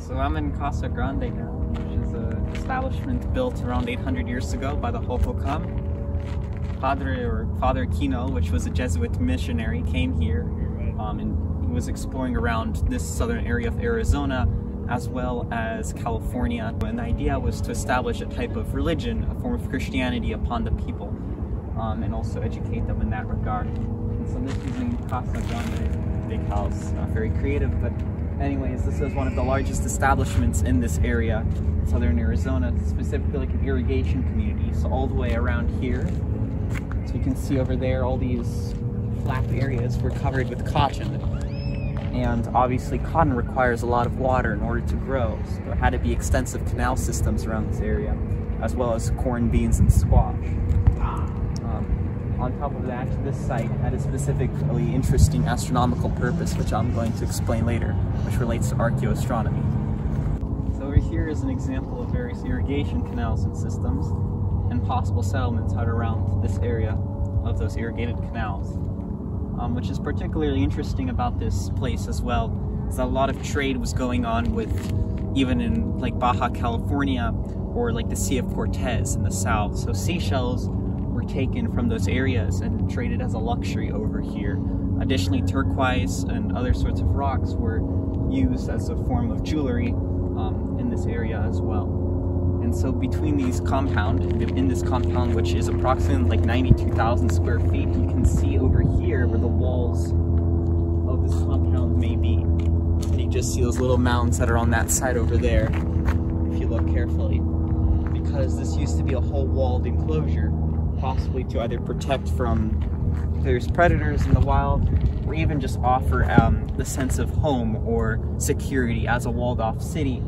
So I'm in Casa Grande now, which is an establishment built around 800 years ago by the Hohokam. Father Kino, which was a Jesuit missionary, came here and he was exploring around this southern area of Arizona as well as California. And the idea was to establish a type of religion, a form of Christianity upon the people, and also educate them in that regard. And so this is in Casa Grande, big house, not very creative, but anyways, this is one of the largest establishments in this area, southern Arizona, specifically like an irrigation community. So all the way around here, so you can see over there, all these flat areas were covered with cotton. And obviously cotton requires a lot of water in order to grow, so there had to be extensive canal systems around this area, as well as corn, beans, and squash. On top of that, this site had a specifically interesting astronomical purpose, which I'm going to explain later, which relates to archaeoastronomy. So over here is an example of various irrigation canals and systems, and possible settlements out around this area of those irrigated canals. Which is particularly interesting about this place as well, is that a lot of trade was going on with, even in like Baja California, or like the Sea of Cortez in the south. So seashells were taken from those areas and traded as a luxury over here. Additionally, turquoise and other sorts of rocks were used as a form of jewelry in this area as well. And so between these in this compound, which is approximately like 92,000 square feet, you can see over here where the walls of this compound may be. And you just see those little mounds that are on that side over there, if you look carefully. Because this used to be a whole walled enclosure, possibly to either protect from various predators in the wild, or even just offer the sense of home or security as a walled off city,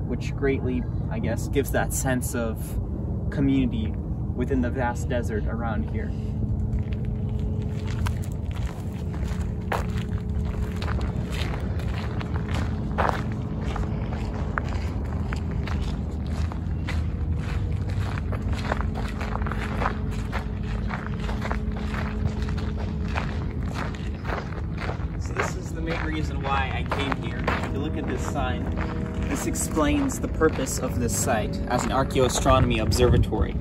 which greatly, I guess, gives that sense of community within the vast desert around here. So this is the main reason why I came here. If you look at this sign, this explains the purpose of this site as an archaeoastronomy observatory.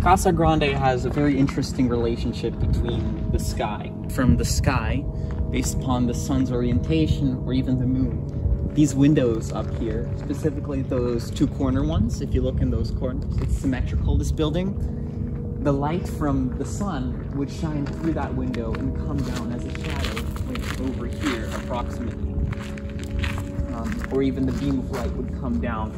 Casa Grande has a very interesting relationship between the sky. From the sky, based upon the sun's orientation, or even the moon. These windows up here, specifically those two corner ones, if you look in those corners, it's symmetrical, this building. The light from the sun would shine through that window and come down as a shadow over here, approximately. Or even the beam of light would come down.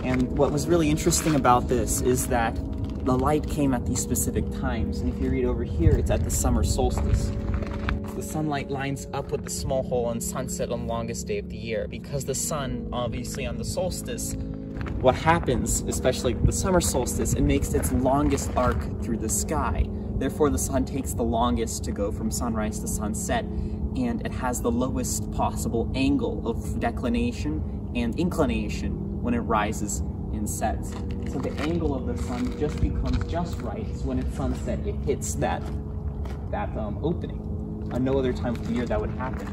And what was really interesting about this is that the light came at these specific times. And if you read over here, it's at the summer solstice. The sunlight lines up with the small hole on sunset on the longest day of the year. Because the sun, obviously on the solstice, what happens, especially the summer solstice, it makes its longest arc through the sky. Therefore, the sun takes the longest to go from sunrise to sunset, and it has the lowest possible angle of declination and inclination when it rises and sets. So the angle of the sun just becomes just right, so when it's sunset, it hits that opening. On no other time of the year that would happen.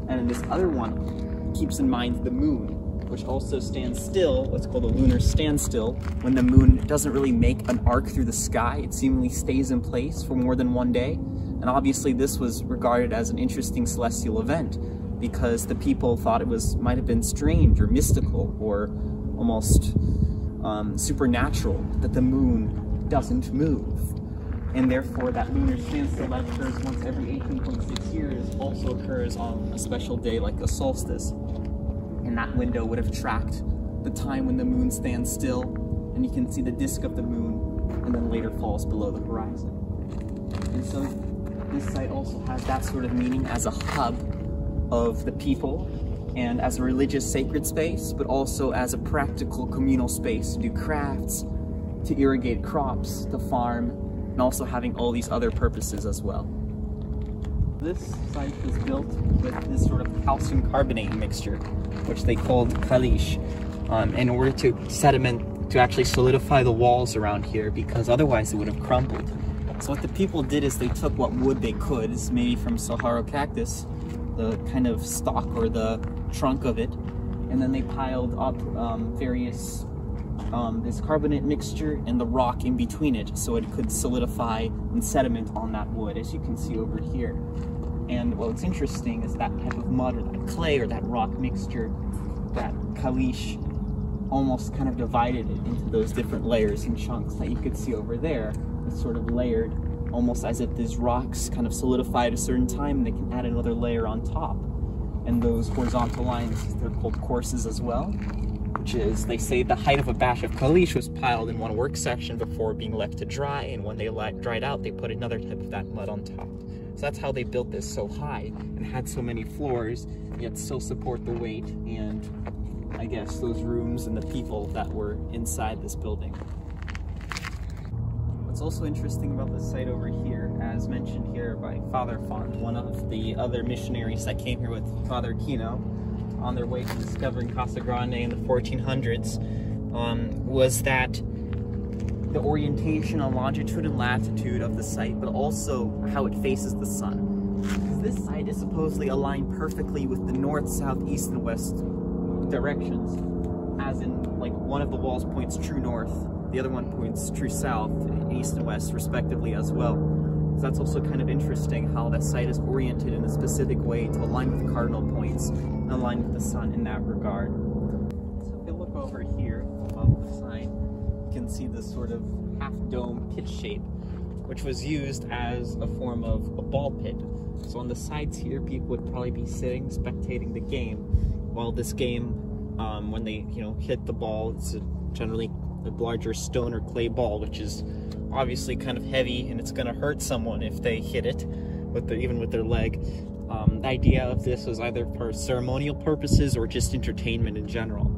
And then this other one keeps in mind the moon, which also stands still, what's called a lunar standstill, when the moon doesn't really make an arc through the sky. It seemingly stays in place for more than one day. And obviously this was regarded as an interesting celestial event because the people thought it might have been strange or mystical or almost supernatural that the moon doesn't move. And therefore that lunar standstill that occurs once every 18.6 years also occurs on a special day like a solstice. And that window would have tracked the time when the moon stands still, and you can see the disk of the moon and then later falls below the horizon. And so this site also has that sort of meaning as a hub of the people and as a religious sacred space, but also as a practical communal space to do crafts, to irrigate crops, to farm, and also having all these other purposes as well. This site was built with this sort of calcium carbonate mixture, which they called caliche, in order to actually solidify the walls around here, because otherwise it would have crumbled. So what the people did is they took what wood they could, maybe from Saharan cactus, the kind of stalk or the trunk of it, and then they piled up various this carbonate mixture and the rock in between it, so it could solidify and sediment on that wood, as you can see over here. And what's interesting is that type of mud, or that clay, or that rock mixture, that caliche almost kind of divided it into those different layers and chunks that you could see over there. It's sort of layered, almost as if these rocks kind of solidify at a certain time, and they can add another layer on top. And those horizontal lines, they're called courses as well, which is, they say the height of a batch of caliche was piled in one work section before being left to dry, and when they dried out, they put another type of that mud on top. So that's how they built this so high and had so many floors, yet still support the weight and, I guess, those rooms and the people that were inside this building. What's also interesting about this site over here, as mentioned here by Father Font, one of the other missionaries that came here with Father Kino on their way to discovering Casa Grande in the 1400s, was that the orientation on longitude and latitude of the site, but also how it faces the sun. Because this site is supposedly aligned perfectly with the north, south, east, and west directions, as in, like, one of the walls points true north, the other one points true south, east and west respectively as well. So that's also kind of interesting how that site is oriented in a specific way to align with the cardinal points and align with the sun in that regard. So if you look over here above the sign, you can see this sort of half-dome pit shape, which was used as a form of a ball pit. So on the sides here, people would probably be sitting, spectating the game, while this game, when they, hit the ball, it's generally a larger stone or clay ball, which is obviously kind of heavy, and it's going to hurt someone if they hit it, even with their leg. The idea of this was either for ceremonial purposes or just entertainment in general.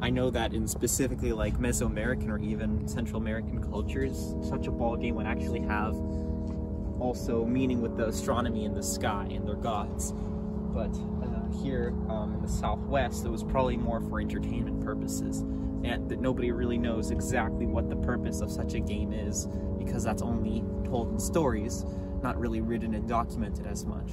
I know that in specifically like Mesoamerican or even Central American cultures, such a ball game would actually have also meaning with the astronomy in the sky and their gods. But here in the Southwest, it was probably more for entertainment purposes, and that nobody really knows exactly what the purpose of such a game is, because that's only told in stories, not really written and documented as much.